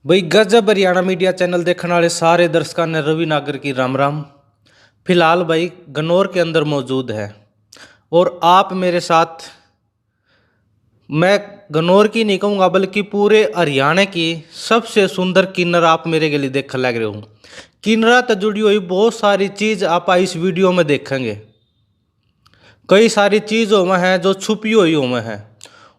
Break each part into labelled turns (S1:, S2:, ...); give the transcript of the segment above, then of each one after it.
S1: भाई गजब Haryana media channel देखने वाले सारे दर्शकों ने रवि नागर की राम राम। फिलहाल भाई गन्नौर के अंदर मौजूद है और आप मेरे साथ, मैं गन्नौर की नहीं कहूँगा बल्कि पूरे हरियाणा की सबसे सुंदर किन्नर आप मेरे के लिए देखने लग रहे हो। किन्नरा से जुड़ी हुई बहुत सारी चीज़ आप इस वीडियो में देखेंगे। कई सारी चीज़ों में हैं जो छुपी हुई में है,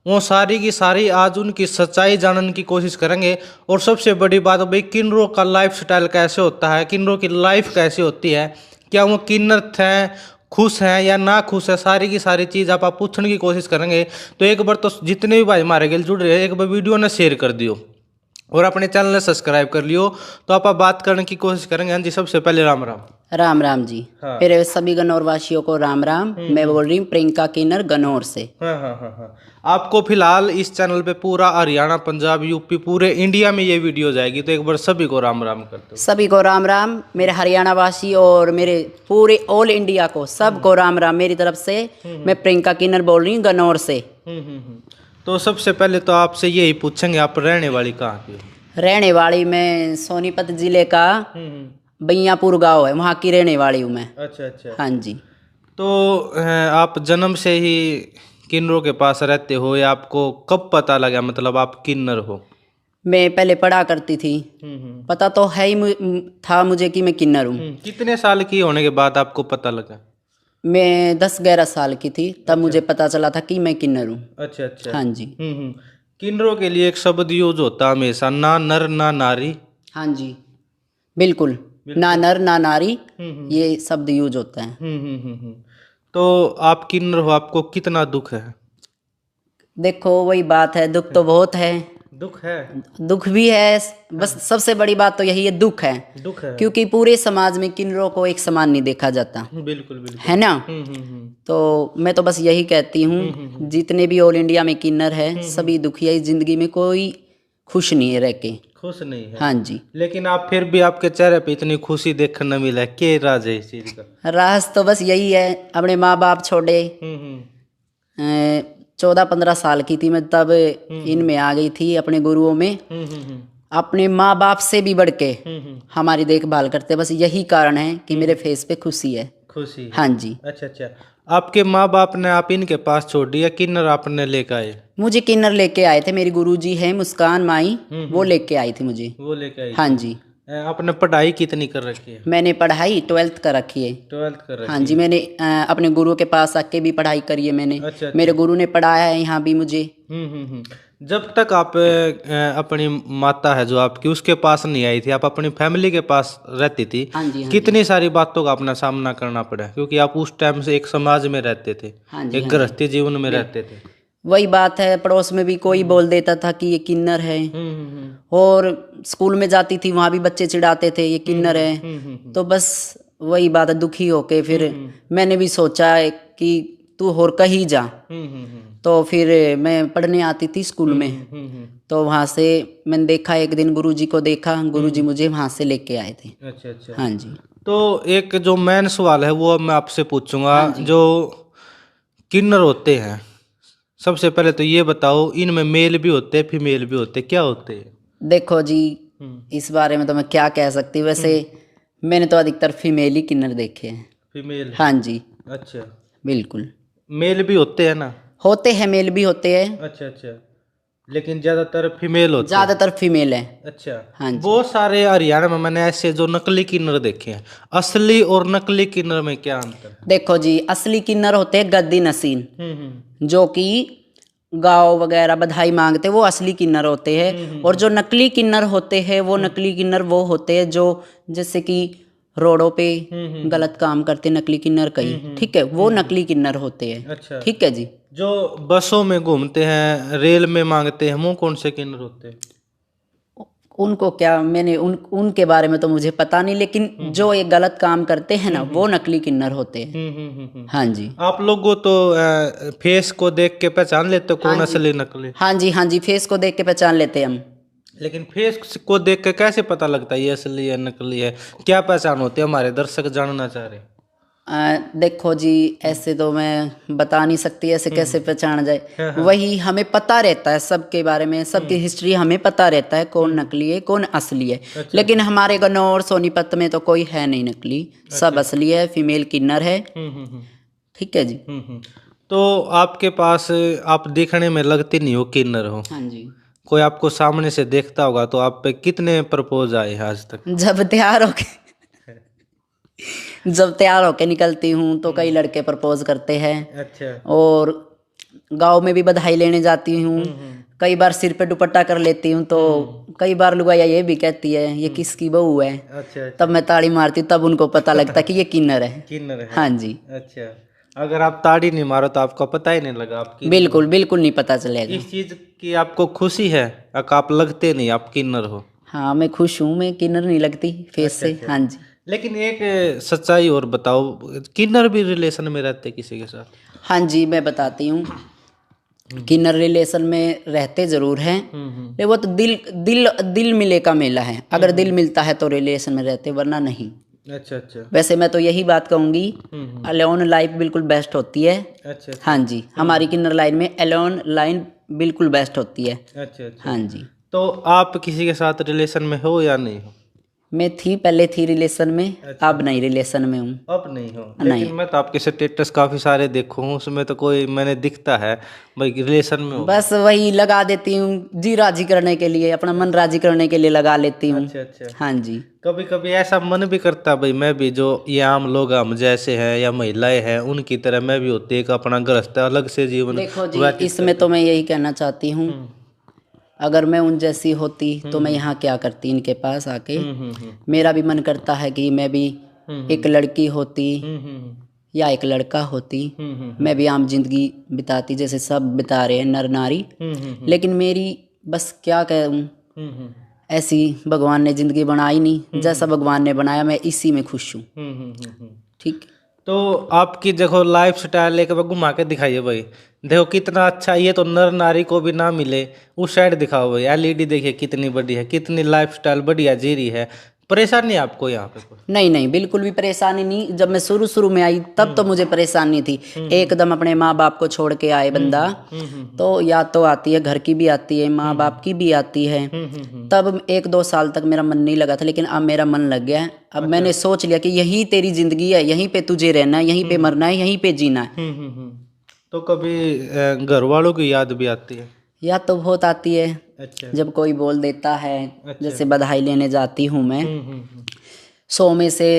S1: वो सारी की सारी आज उनकी सच्चाई जानने की कोशिश करेंगे। और सबसे बड़ी बात भाई, किन्नरों का लाइफ स्टाइल कैसे होता है, किन्नरों की लाइफ कैसी होती है, क्या वो किन्नर हैं, खुश हैं या ना खुश है, सारी की सारी चीज़ आप पूछने की कोशिश करेंगे। तो एक बार तो जितने भी भाई हमारे गिल जुड़ रहे हैं, एक बार वीडियो ने शेयर कर दियो और अपने चैनल ने सब्सक्राइब कर लियो। तो आप बात करने की कोशिश करेंगे। हाँ जी, सबसे पहले राम राम।
S2: राम राम जी।
S1: हाँ।
S2: मेरे सभी गन्नौर वासियों को राम राम। मैं बोल रही हूँ प्रियंका किन्नर गन्नौर से।
S1: हाँ हाँ हाँ हाँ। आपको फिलहाल इस चैनल पे पूरा हरियाणा, पंजाब, यूपी, पूरे इंडिया में ये वीडियो जाएगी। तो एक बार सभी को राम राम कर दो।
S2: सभी को राम राम। मेरे हरियाणा वासी और मेरे पूरे ऑल इंडिया को सबको राम राम मेरी तरफ से। मैं प्रियंका किन्नर बोल रही हूँ गन्नौर से।
S1: तो सबसे पहले तो आपसे यही पूछेंगे, आप रहने वाली कहाँ की हो?
S2: रहने वाली मैं सोनीपत जिले का बैयापुर गांव है, वहाँ की रहने वाली हूँ मैं।
S1: अच्छा अच्छा।
S2: हाँ जी।
S1: तो आप जन्म से ही किन्नरों के पास रहते हो या आपको कब पता लगा मतलब आप किन्नर हो?
S2: मैं पहले पढ़ा करती थी, पता तो है ही था मुझे कि मैं किन्नर हूँ।
S1: कितने साल की होने के बाद आपको पता लगा?
S2: मैं 10-11 साल की थी तब मुझे पता चला था कि मैं किन्नर हूँ।
S1: अच्छा अच्छा।
S2: हाँ जी।
S1: किन्नरों के लिए एक शब्द यूज होता है हमेशा, ना नर ना नारी।
S2: हाँ जी, बिल्कुल। ना नर ना नारी, ये शब्द यूज होता है।
S1: तो आप किन्नर हो, आपको कितना दुख है?
S2: देखो वही बात है, दुख तो बहुत है।
S1: दुख है।
S2: दुख भी है, बस सबसे बड़ी बात तो यही है, दुख है।
S1: दुख है।
S2: क्योंकि पूरे समाज में किन्नरों को एक समान नहीं देखा जाता,
S1: बिल्कुल बिल्कुल।
S2: है ना। तो मैं तो बस यही कहती हूँ, जितने भी ऑल इंडिया में किन्नर है सभी दुखी है। इस जिंदगी में कोई खुश नहीं है रह के।
S1: खुश नहीं है।
S2: हाँ जी।
S1: लेकिन आप फिर भी, आपके चेहरे पे इतनी खुशी देखने मिला है, क्या राज है इस चीज का?
S2: राज तो बस यही है, अपने माँ बाप छोड़े। 14-15 साल की थी मैं तब इनमें आ गई थी, अपने गुरुओं में। अपने माँ बाप से भी बढ़ के हमारी देखभाल करते, बस यही कारण है कि मेरे फेस पे खुशी है।
S1: खुशी है।
S2: हाँ जी।
S1: अच्छा अच्छा। आपके माँ बाप ने आप इनके पास छोड़ दिया, किन्नर आपने लेकर आए?
S2: मुझे किन्नर लेके आए थे, मेरी गुरुजी है मुस्कान माई, वो लेके आई थी मुझे।
S1: वो लेके आई
S2: हाँ
S1: थी।
S2: जी।
S1: आपने पढ़ाई कितनी कर रखी है?
S2: मैंने पढ़ाई 12th कर रखी है।
S1: 12th कर रखी
S2: हाँ जी। मैंने अपने गुरु के पास आके भी पढ़ाई करी है मैंने।
S1: अच्छा।
S2: मेरे गुरु ने पढ़ाया है यहाँ भी मुझे।
S1: जब तक आप अपनी माता है जो आपकी, उसके पास नहीं आई थी, आप अपनी फैमिली के पास रहती थी।
S2: हाँ जी। हाँ
S1: कितनी सारी बातों का अपना सामना करना पड़ा, क्योंकि आप उस टाइम से एक समाज में रहते थे,
S2: हाँ जी।
S1: एक गृहस्थी जीवन में रहते थे।
S2: वही बात है, पड़ोस में भी कोई बोल देता था कि ये किन्नर है। और स्कूल में जाती थी, वहाँ भी बच्चे चिढ़ाते थे ये किन्नर है। तो बस वही बात है, दुखी होके फिर मैंने भी सोचा कि तू और कहीं जा। तो फिर मैं पढ़ने आती थी स्कूल में। तो वहाँ से मैंने देखा, एक दिन गुरुजी को देखा, गुरुजी मुझे वहाँ से लेके आए थे।
S1: अच्छा अच्छा।
S2: हाँ जी।
S1: तो एक जो मेन सवाल है वो अब मैं आपसे पूछूंगा। जो किन्नर होते हैं, सबसे पहले तो ये बताओ, इनमें मेल भी होते हैं फीमेल भी होते हैं, क्या होते हैं?
S2: देखो जी, इस बारे में तो मैं क्या कह सकती हूँ। वैसे मैंने तो अधिकतर फीमेल ही किन्नर देखे हैं।
S1: फीमेल?
S2: हाँ जी।
S1: अच्छा।
S2: बिल्कुल।
S1: मेल भी होते हैं ना?
S2: होते हैं, मेल भी होते हैं।
S1: अच्छा अच्छा। लेकिन ज्यादातर फीमेल होते हैं?
S2: ज्यादातर फीमेल है।
S1: अच्छा।
S2: हाँ जी।
S1: बहुत सारे हरियाणा में मैंने ऐसे जो नकली किन्नर देखे हैं। असली और नकली किन्नर में क्या अंतर है?
S2: देखो जी, असली किन्नर होते हैं गद्दी नसीन, जो कि गाँव वगैरह बधाई मांगते, वो असली किन्नर होते हैं। और जो नकली किन्नर होते हैं, वो नकली किन्नर वो होते हैं जो जैसे कि रोडों पे गलत काम करते, नकली किन्नर कई, ठीक है, वो नकली किन्नर होते हैं।
S1: अच्छा।
S2: ठीक है जी।
S1: जो बसों में घूमते हैं, रेल में मांगते हैं, वो कौन से किन्नर होते हैं?
S2: उनको क्या, मैंने उनके बारे में तो मुझे पता नहीं, लेकिन जो ये गलत काम करते हैं ना, वो नकली किन्नर होते हैं। हाँ जी।
S1: आप लोगों तो फेस को देख के पहचान लेते हो कौन असली नकली?
S2: हाँ जी। हाँ जी, फेस को देख के पहचान लेते हैं हम।
S1: लेकिन फेस को देख के कैसे पता लगता है ये असली है नकली है? क्या पहचान होती है, हमारे दर्शक जानना चाह रहे हैं।
S2: देखो जी, ऐसे तो मैं बता नहीं सकती, ऐसे कैसे पहचाना जाए। वही हमें पता रहता है सबके बारे में, सबकी हिस्ट्री हमें पता रहता है, कौन नकली है कौन असली है। लेकिन हमारे गन्नौर सोनीपत में तो कोई है नहीं नकली, सब असली है, फीमेल किन्नर है। ठीक है जी।
S1: तो आपके पास आप देखने में लगती नहीं हो किन्नर हो।
S2: हाँ जी।
S1: कोई आपको सामने से देखता होगा तो आप पे कितने प्रपोज आए हैं आज तक?
S2: जब तैयार होके निकलती हूँ तो कई लड़के प्रपोज करते हैं।
S1: अच्छा।
S2: और गांव में भी बधाई लेने जाती हूँ, कई बार सिर पे दुपट्टा कर लेती हूँ तो कई बार लुगाइया ये भी कहती है ये किसकी बहू है।
S1: अच्छा।
S2: तब मैं ताड़ी मारती हूँ, तब उनको पता लगता है कि ये किन्नर है।
S1: किन्नर है।
S2: हाँ जी।
S1: अच्छा, अगर आप ताड़ी नहीं मारो तो आपको पता ही नहीं लगा आप किन्नर
S2: बिल्कुल बिल्कुल नहीं पता चलेगा।
S1: इस चीज की आपको खुशी है? आप लगते नहीं आप किन्नर हो।
S2: हाँ, मैं खुश हूँ, मैं किन्नर नहीं लगती फेस से। हाँ जी।
S1: लेकिन एक सच्चाई और बताओ, किन्नर भी रिलेशन में रहते किसी के साथ?
S2: हाँ जी, मैं बताती हूँ। किन्नर रिलेशन में रहते जरूर हैं, लेकिन वो तो दिल दिल दिल मिले का मेला है। अगर दिल मिलता है तो रिलेशन में रहते, वरना नहीं।
S1: अच्छा अच्छा।
S2: वैसे मैं तो यही बात कहूंगी, अलोन लाइफ बिल्कुल बेस्ट होती है।
S1: अच्छा।
S2: हाँ जी, हमारी किन्नर लाइन में अलोन लाइन बिल्कुल बेस्ट होती है।
S1: अच्छा अच्छा।
S2: हाँ जी।
S1: तो आप किसी के साथ रिलेशन में हो या नहीं हो?
S2: मैं पहले थी रिलेशन में, अब नहीं रिलेशन में हूँ।
S1: अब नहीं हो? लेकिन मैं तो आपके स्टेटस काफी सारे देखो हूँ, उसमें तो कोई मैंने दिखता है भाई रिलेशन में हो।
S2: बस वही लगा देती हूँ, जी राजी करने के लिए, अपना मन राजी करने के लिए लगा लेती हूँ।
S1: अच्छा अच्छा।
S2: हाँ जी।
S1: कभी कभी ऐसा मन भी करता भाई मैं भी जो ये आम लोग हम जैसे हैं या महिलाएं हैं उनकी तरह मैं भी होती एक अपना गृहस्थ अलग से जीवन
S2: देखो जी,
S1: व्यतीत
S2: इसमें तो मैं यही कहना चाहती हूँ, अगर मैं उन जैसी होती तो मैं यहाँ क्या करती इनके पास आके। मेरा भी मन करता है कि मैं भी एक लड़की होती या एक लड़का होती, मैं भी आम जिंदगी बिताती जैसे सब बिता रहे हैं नर नारी। लेकिन मेरी बस क्या कहूँ, ऐसी भगवान ने जिंदगी बनाई नहीं, जैसा भगवान ने बनाया मैं इसी में खुश हूँ। ठीक।
S1: तो आपकी देखो लाइफ स्टाइल एक बार घुमा के दिखाइए भाई, देखो कितना अच्छा, ये तो नर नारी को भी ना मिले। उस साइड दिखाओ भाई, एलईडी देखिए कितनी बड़ी है, कितनी लाइफ स्टाइल बढ़िया जी रही है। परेशानी आपको यहाँ पे कोई?
S2: नहीं नहीं, बिल्कुल भी परेशानी नहीं। जब मैं शुरू शुरू में आई तब तो मुझे परेशानी थी, एकदम अपने माँ बाप को छोड़ के आए बंदा, तो याद तो आती है, घर की भी आती है, माँ बाप की भी आती है। तब 1-2 साल तक मेरा मन नहीं लगा था, लेकिन अब मेरा मन लग गया है। अब मैंने सोच लिया कि यही तेरी जिंदगी है, यहीं पे तुझे रहना है, यहीं पे मरना है, यहीं पे जीना है।
S1: तो कभी घर वालों की याद भी आती है?
S2: याद तो बहुत आती है।
S1: अच्छा।
S2: जब कोई बोल देता है, जैसे बधाई लेने जाती हूँ मैं, 100 में से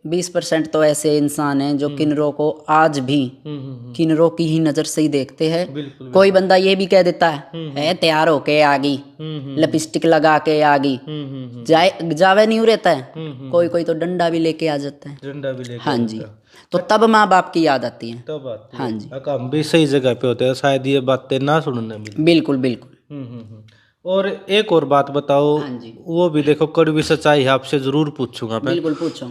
S2: 20% तो ऐसे इंसान हैं जो किन्नरों को आज भी किन्नरों की ही नज़र से ही देखते हैं। कोई बंदा ये भी कह देता है तैयार होके आ गई, लिपस्टिक लगा के आ गई, जावे नहीं रहता है। कोई कोई तो डंडा भी लेके आ जाता है।
S1: डंडा भी लेके?
S2: हाँ जी। तो तब माँ बाप की याद आती है।
S1: तब आती है।
S2: हाँ जी।
S1: हम भी सही जगह पे होते हैं, शायद ये बातें ना सुनने मिले।
S2: बिल्कुल बिल्कुल।
S1: और एक और बात बताओ।
S2: हाँ जी।
S1: वो भी देखो कड़वी सच्चाई है, आपसे जरूर पूछूंगा मैं।
S2: बिल्कुल पूछो।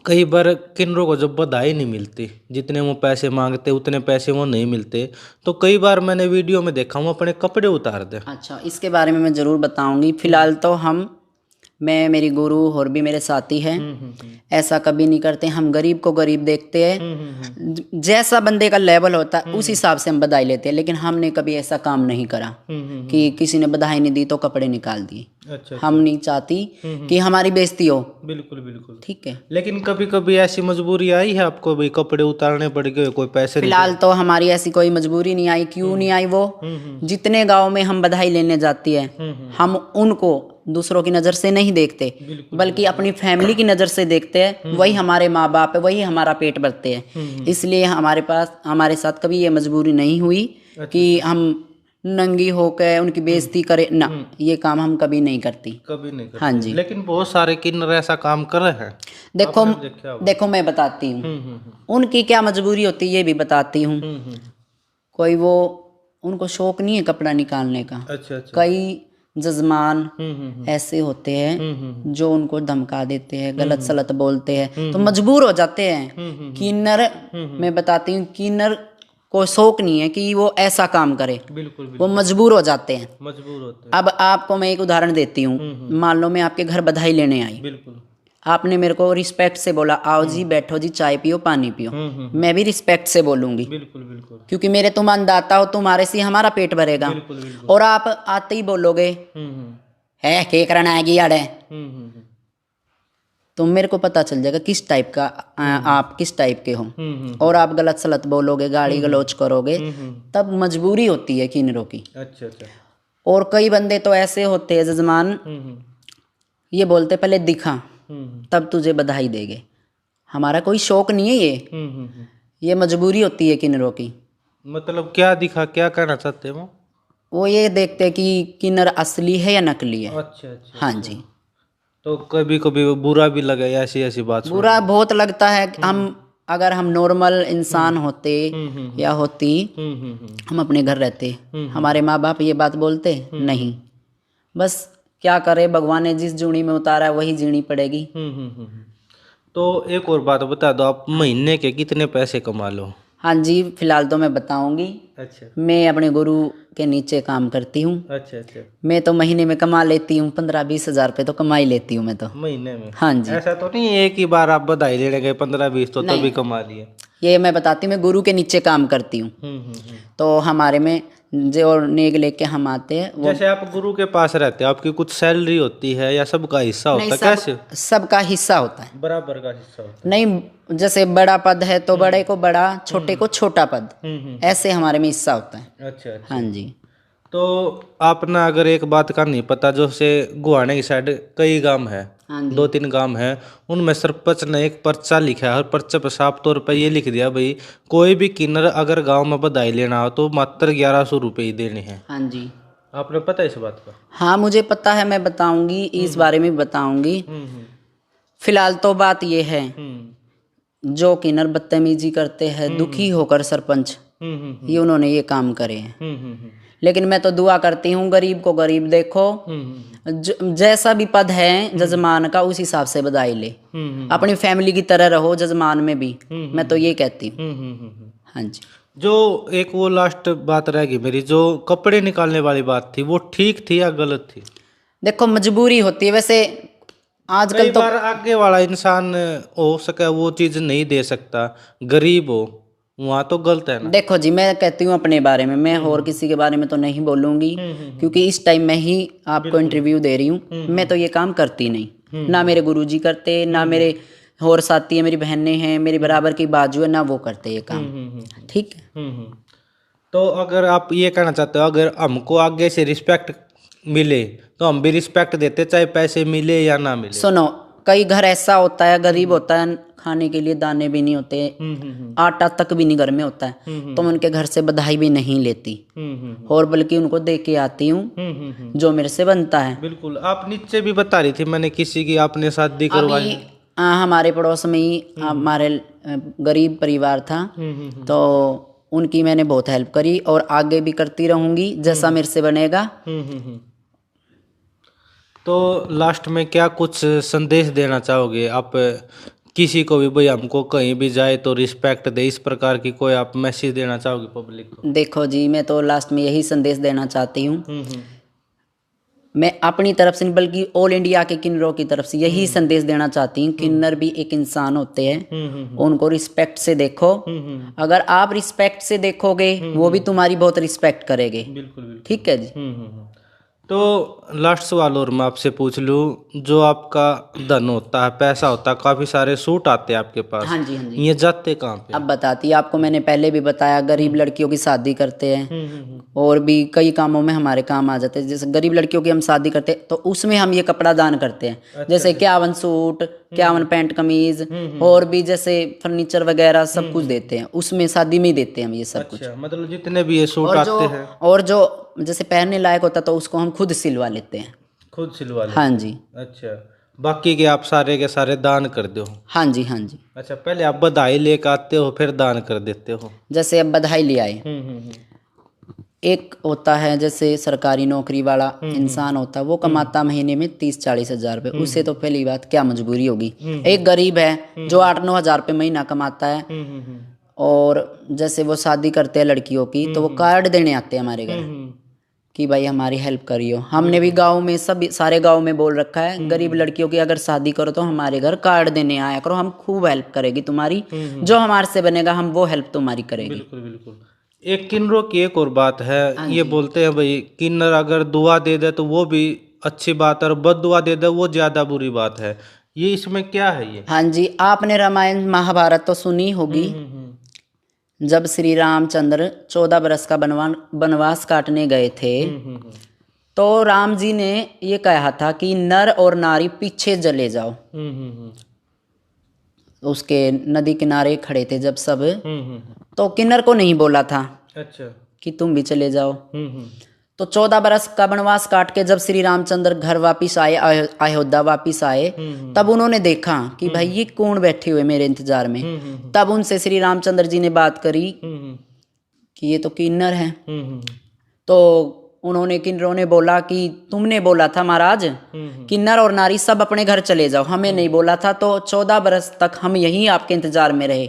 S1: कई बार किन्नरों को जब बधाई नहीं मिलती, जितने वो पैसे मांगते उतने पैसे वो नहीं मिलते, तो कई बार मैंने वीडियो में देखा हूँ अपने कपड़े उतार दे।
S2: अच्छा, इसके बारे में मैं ज़रूर बताऊंगी। फिलहाल तो मैं, मेरी गुरु और भी मेरे साथी हैं, ऐसा कभी नहीं करते। हम गरीब को गरीब देखते हैं, जैसा बंदे का लेवल होता है उस हिसाब से हम बधाई लेते हैं। लेकिन हमने कभी ऐसा काम नहीं करा कि किसी ने बधाई नहीं दी तो कपड़े निकाल दिए।
S1: अच्छा।
S2: हम नहीं चाहती कि हमारी बेइज्जती हो।
S1: बिल्कुल बिल्कुल।
S2: ठीक है।
S1: लेकिन कभी कभी ऐसी मजबूरी आई है आपको भाई कपड़े उतारने पड़ गए, कोई पैसे नहीं?
S2: फिलहाल तो हमारी ऐसी कोई मजबूरी नहीं आई। क्यों नहीं आई? वो जितने गांव में हम बधाई लेने जाती है, हम उनको दूसरों की नज़र से नहीं देखते, बल्कि अपनी फैमिली की नज़र से देखते हैं। वही हमारे माँ बाप है, वही हमारा पेट भरते हैं। इसलिए हमारे साथ कभी ये मजबूरी नहीं हुई कि हम नंगी होकर उनकी बेइज्जती करें ना, ये काम हम कभी नहीं करती।
S1: कभी नहीं करते।
S2: हाँ जी।
S1: लेकिन बहुत सारे किन्नर ऐसा काम कर रहे हैं।
S2: देखो मैं बताती हूँ उनकी क्या मजबूरी होती है, ये भी बताती हूँ। कोई उनको शौक नहीं है कपड़ा निकालने का।
S1: अच्छा अच्छा।
S2: कई जजमान ऐसे होते हैं जो उनको धमका देते हैं, गलत सलत बोलते हैं, तो मजबूर हो जाते हैं। किन्नर, मैं बताती हूँ, किन्नर को शौक नहीं है कि वो ऐसा काम करे।
S1: बिल्कुल।
S2: वो मजबूर हो जाते हैं।
S1: मजबूर होते हैं।
S2: अब आपको मैं एक उदाहरण देती हूँ। मान लो मैं आपके घर बधाई लेने आई।
S1: बिल्कुल।
S2: आपने मेरे को रिस्पेक्ट से बोला, आओ जी बैठो जी, चाय पियो, पानी पियो, मैं भी रिस्पेक्ट से बोलूंगी,
S1: बिल्कुल बिल्कुल
S2: क्योंकि मेरे तुम अन्नदाता हो, तुम्हारे से हमारा पेट भरेगा।
S1: बिल्कुल बिल्कुल।
S2: और आप आते ही बोलोगे
S1: हम्म
S2: है के करना आएगी यार,
S1: हम्म
S2: तो मेरे को पता चल जाएगा किस टाइप का आप किस टाइप के हो। और आप गलत सलत बोलोगे, गाली गलौज करोगे, तब मजबूरी होती है किन्नरों की।
S1: अच्छा अच्छा।
S2: और कई बंदे तो ऐसे होते हैं जजमान, ये बोलते पहले दिखा तब तुझे बधाई देंगे। हमारा कोई शौक नहीं है ये मजबूरी होती है किन्नरों की।
S1: मतलब क्या दिखा, क्या कहना चाहते हैं
S2: वो ये देखते हैं कि किन्नर असली है या नकली है।
S1: अच्छा अच्छा।
S2: हाँ जी।
S1: तो कभी कभी बुरा भी लगे ऐसी ऐसी बात सुन।
S2: बुरा बहुत लगता है। हम अगर हम नॉर्मल इंसान होते या होती, हम अपने घर रहते, हमारे माँ बाप ये बात बोलते नहीं। बस क्या करे, भगवान ने जिस जूनी में उतारा है वही जीनी पड़ेगी।
S1: तो एक और बात बता दो, आप महीने के कितने पैसे कमा लो?
S2: हाँ जी, फिलहाल तो मैं बताऊंगी।
S1: अच्छा
S2: मैं अपने गुरु के नीचे काम करती हूँ।
S1: अच्छा अच्छा।
S2: मैं तो महीने में कमा लेती हूँ 15-20 हज़ार रुपये तो कमा ही लेती हूँ मैं तो।
S1: महीने में?
S2: हाँ जी।
S1: ऐसा तो नहीं है एक ही बार आप बधाई लेने गए 15-20 तो
S2: नहीं।
S1: तभी कमा लिए?
S2: ये मैं बताती हूँ, मैं गुरु के नीचे काम करती हूँ। तो हमारे में जो नेग लेके हम आते हैं वो,
S1: जैसे आप गुरु के पास रहते हो, आपकी कुछ सैलरी होती है या सबका हिस्सा
S2: नहीं,
S1: होता है? कैसे?
S2: सबका हिस्सा होता है।
S1: बराबर का हिस्सा होता
S2: नहीं, जैसे बड़ा पद है तो बड़े को बड़ा, छोटे को छोटा पद, ऐसे हमारे में हिस्सा होता है।
S1: है? अच्छा अच्छा।
S2: हाँ जी।
S1: तो आप ना, अगर एक बात का नहीं पता, जो से गुहाने की साइड कई गांव है,
S2: हाँ जी।
S1: 2-3 गांव है, उनमें सरपंच ने एक पर्चा लिखा है और पर्चे पर साफ तौर पर ये लिख दिया, भाई कोई भी किन्नर अगर गांव में बधाई लेना हो तो मात्र 1100 रुपये ही देने हैं।
S2: हाँ जी।
S1: आपने पता है इस बात का?
S2: हाँ मुझे पता है, मैं बताऊंगी इस बारे में बताऊंगी। फिलहाल तो बात ये है, जो किन्नर बदतमीजी करते हैं दुखी होकर सरपंच, ये उन्होंने ये काम करे हैं। लेकिन मैं तो दुआ करती हूँ गरीब को गरीब देखो, जैसा भी पद है जजमान का उस हिसाब से बधाई ले, अपनी फैमिली की तरह रहो जजमान में भी, मैं तो ये कहती हूँ। हाँ जी।
S1: जो एक वो लास्ट बात रहेगी मेरी, जो कपड़े निकालने वाली बात थी, वो ठीक थी या गलत थी?
S2: देखो मजबूरी होती है, वैसे आजकल
S1: कई
S2: तो
S1: बार आगे वाला इंसान हो सके वो चीज नहीं दे सकता, गरीब हो, वहां तो गलत है ना?
S2: देखो जी, मैं कहती हूँ अपने बारे में, मैं और किसी के बारे में तो नहीं बोलूंगी, क्योंकि इस टाइम मैं ही आपको इंटरव्यू दे रही हूँ। मैं तो ये काम करती नहीं, ना मेरे गुरुजी करते, ना मेरे और साथी है, मेरी बहनें हैं, मेरी बराबर की बाजू है, ना वो करते ये काम। ठीक है।
S1: तो अगर आप ये कहना चाहते हो, अगर हमको आगे से रिस्पेक्ट मिले तो हम भी रिस्पेक्ट देते, चाहे पैसे मिले या ना मिले?
S2: सुनो, कई घर ऐसा होता है, गरीब होता है, खाने के लिए दाने भी नहीं होते, आटा तक भी नहीं घर में होता है, तो मैं उनके घर से बधाई भी नहीं लेती, और बल्कि उनको दे के आती हूँ जो मेरे से बनता है।
S1: बिल्कुल। आप नीचे भी बता रही थी, मैंने किसी की आपने शादी करवाई?
S2: अभी हमारे पड़ोस में ही हमारे गरीब परिवार था, तो उनकी मैंने बहुत हेल्प करी और आगे भी करती रहूंगी जैसा मेरे से बनेगा।
S1: तो लास्ट में क्या कुछ संदेश देना चाहोगे आप किसी को भी, भाई हमको कहीं भी जाए तो रिस्पेक्ट दे, इस प्रकार की कोई आप मैसेज देना चाहोगे पब्लिक को?
S2: देखो जी, मैं तो लास्ट में यही संदेश देना चाहती हूँ, मैं अपनी तरफ से नहीं बल्कि ऑल इंडिया के किन्नरों की तरफ से यही संदेश देना चाहती हूँ, किन्नर भी एक इंसान होते हैं, उनको रिस्पेक्ट से देखो। अगर आप रिस्पेक्ट से देखोगे वो भी तुम्हारी बहुत रिस्पेक्ट करेंगे।
S1: बिल्कुल बिल्कुल।
S2: ठीक है जी।
S1: तो लास्ट सवाल और मैं आपसे पूछ लूँ, जो आपका धन होता है, पैसा होता है, काफी सारे सूट आते हैं आपके पास,
S2: हाँ जी, हाँ जी।
S1: ये जाते कहाँ पे?
S2: अब बताती आपको, मैंने पहले भी बताया, गरीब लड़कियों की शादी करते हैं, और भी कई कामों में हमारे काम आ जाते हैं। जैसे गरीब लड़कियों की हम शादी करते हैं तो उसमें हम ये कपड़ा दान करते हैं, जैसे 51 सूट, 51 पैंट कमीज, और भी जैसे फर्नीचर वगैरह सब कुछ देते हैं, उसमें शादी में ही देते हैं हम ये सब कुछ।
S1: अच्छा, मतलब जितने भी ये सूट आते हैं
S2: और जो जैसे पहनने लायक होता तो उसको हम खुद सिलवा लेते हैं।
S1: खुद सिलवा लेते
S2: हाँ
S1: हैं?
S2: जी।
S1: अच्छा, बाकी के आप सारे के सारे दान कर दो?
S2: हाँ जी, हाँ जी।
S1: अच्छा, पहले आप बधाई लेकर आते हो फिर दान कर देते हो?
S2: जैसे अब बधाई ले आए, एक होता है जैसे सरकारी नौकरी वाला इंसान होता है, वो कमाता महीने में 30-40 हज़ार रुपये, उससे तो पहली बात क्या मजबूरी होगी। एक गरीब है जो 8-9 हज़ार रुपये महीना कमाता है, और जैसे वो शादी करते हैं लड़कियों की तो वो कार्ड देने आते हैं हमारे घर, कि भाई हमारी हेल्प करियो। हमने भी गांव में सब सारे गांव में बोल रखा है, गरीब लड़कियों की अगर शादी करो तो हमारे घर कार्ड देने आया करो, हम खूब हेल्प करेगी तुम्हारी, जो हमारे से बनेगा हम वो हेल्प तुम्हारी करेगी।
S1: बिल्कुल बिल्कुल। एक किन्नरों की एक और बात है,
S2: हाँ
S1: ये
S2: जी।
S1: बोलते हैं भाई किन्नर अगर दुआ दे दे तो वो भी अच्छी बात है और बद दुआ दे दे वो ज्यादा बुरी बात है, ये इसमें क्या है ये?
S2: हाँ जी, आपने रामायण महाभारत तो सुनी होगी। जब श्री रामचंद्र 14 बरस का वनवास काटने गए थे, तो राम जी ने ये कहा था कि नर और नारी पीछे चले जाओ। उसके नदी किनारे खड़े थे जब सब, तो किन्नर को नहीं बोला था
S1: अच्छा।
S2: कि तुम भी चले जाओ। तो 14 बरस का वनवास काट के जब श्री रामचंद्र घर वापिस आए, अयोध्या वापिस आए, तब उन्होंने देखा कि भाई ये कौन बैठे हुए मेरे इंतजार में। तब उनसे श्री रामचंद्र जी ने बात करी कि ये तो किन्नर हैं। तो उन्होंने किन्नरों ने बोला कि तुमने बोला था महाराज किन्नर और नारी सब अपने घर चले जाओ, हमें नहीं बोला था, तो 14 बरस तक हम यहीं आपके इंतजार में रहे।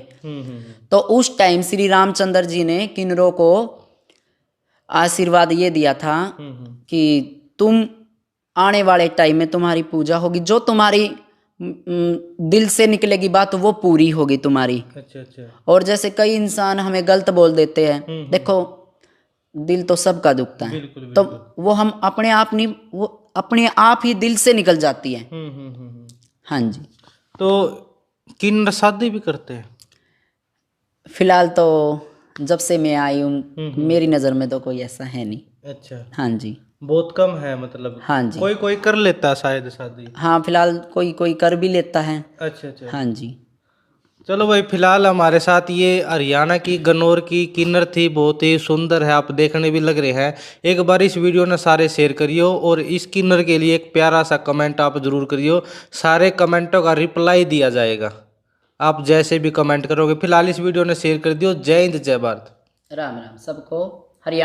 S2: तो उस टाइम श्री रामचंद्र जी ने किन्नरों को आशीर्वाद ये दिया था कि तुम आने वाले टाइम में तुम्हारी पूजा होगी, जो तुम्हारी दिल से निकलेगी बात वो पूरी होगी तुम्हारी।
S1: अच्छा अच्छा।
S2: और जैसे कई इंसान हमें गलत बोल देते हैं, देखो दिल तो सबका दुखता है,
S1: बिल्कुल
S2: तो वो हम अपने आप नहीं, वो अपने आप ही दिल से निकल जाती है। हाँ जी।
S1: तो किन्नर शादी भी करते हैं?
S2: फिलहाल तो जब से मैं आई हूँ मेरी नज़र में तो कोई ऐसा है नहीं।
S1: अच्छा।
S2: हाँ जी।
S1: बहुत कम है मतलब?
S2: हाँ जी।
S1: कोई कोई कर लेता है शायद शादी?
S2: हाँ, फिलहाल कोई कोई कर भी लेता है।
S1: अच्छा अच्छा।
S2: हाँ जी।
S1: चलो भाई, फिलहाल हमारे साथ ये हरियाणा की गन्नौर की किन्नर थी, बहुत ही सुंदर है, आप देखने भी लग रहे हैं। एक बार इस वीडियो ने सारे शेयर करियो और इस किन्नर के लिए एक प्यारा सा कमेंट आप जरूर करियो, सारे कमेंटों का रिप्लाई दिया जाएगा, आप जैसे भी कमेंट करोगे। फिलहाल इस वीडियो ने शेयर कर दियो। जय हिंद, जय भारत।
S2: राम राम सबको। हरियाणा